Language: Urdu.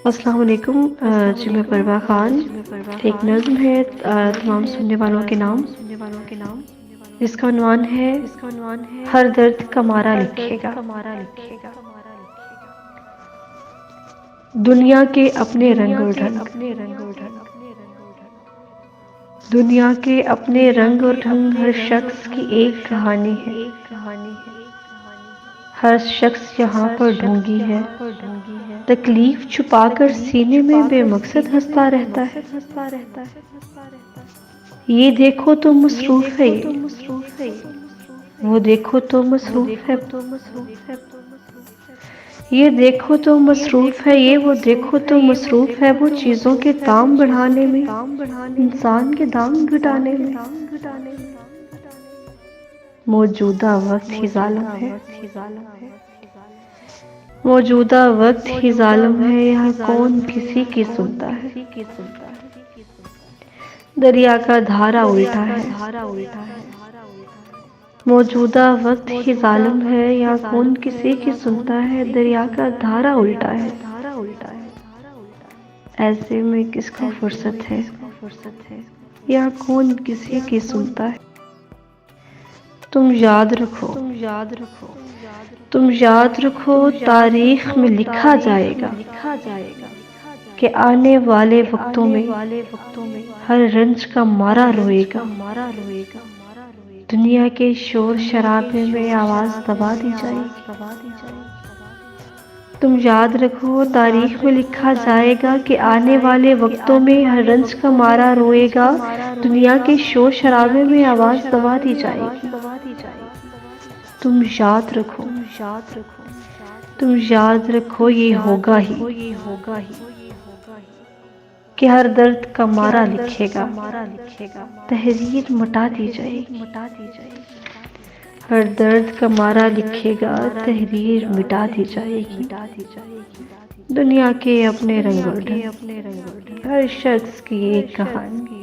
السلام علیکم جی میں پروا خان ایک نظم ہے تمام سننے والوں کے نام جس کا عنوان ہے ہر درد کا مارا لکھے گا دنیا کے اپنے رنگ اور ڈھنگ دنیا کے اپنے رنگ اور ڈھنگ ہر شخص کی ایک کہانی ہے ہر شخص یہاں پر ڈھونگی ہے تکلیف چھپا کر سینے میں بے مقصد ہنستا رہتا ہے یہ دیکھو تو مصروف ہے یہ وہ دیکھو تو مصروف ہے یہ دیکھو تو مصروف ہے یہ وہ دیکھو تو مصروف ہے وہ چیزوں کے دام بڑھانے میں انسان کے دام گھٹانے میں موجودہ وقت ہی ظالم ہے موجودہ وقت ہی ظالم ہے یہاں کون کسی کی سنتا ہے دریا کا دھارا الٹا ہے موجودہ وقت ہی ظالم ہے یا کون کسی کی سنتا ہے دریا کا دھارا الٹا ہے ایسے میں کس کو فرصت ہے یا کون کسی کی سنتا ہے تم یاد رکھو تم یاد رکھو تاریخ میں لکھا جائے گا کہ آنے والے وقتوں میں ہر رنج کا مارا روئے گا دنیا کے شور شرابے میں آواز دبا دی جائے گی تم یاد رکھو تاریخ میں لکھا جائے گا کہ آنے والے وقتوں میں ہر رنج کا مارا روئے گا دنیا کے شور شرابے میں آواز دبا دی جائے گی تم یاد رکھو تم یاد رکھو یہ ہوگا ہی کہ ہر درد کا مارا لکھے گا تحریر مٹا دی جائے گی ہر درد کا مارا لکھے گا تحریر مٹا دی جائے گی دنیا کے اپنے رنگ اور ڈھنگ ہر شخص کی ایک کہانی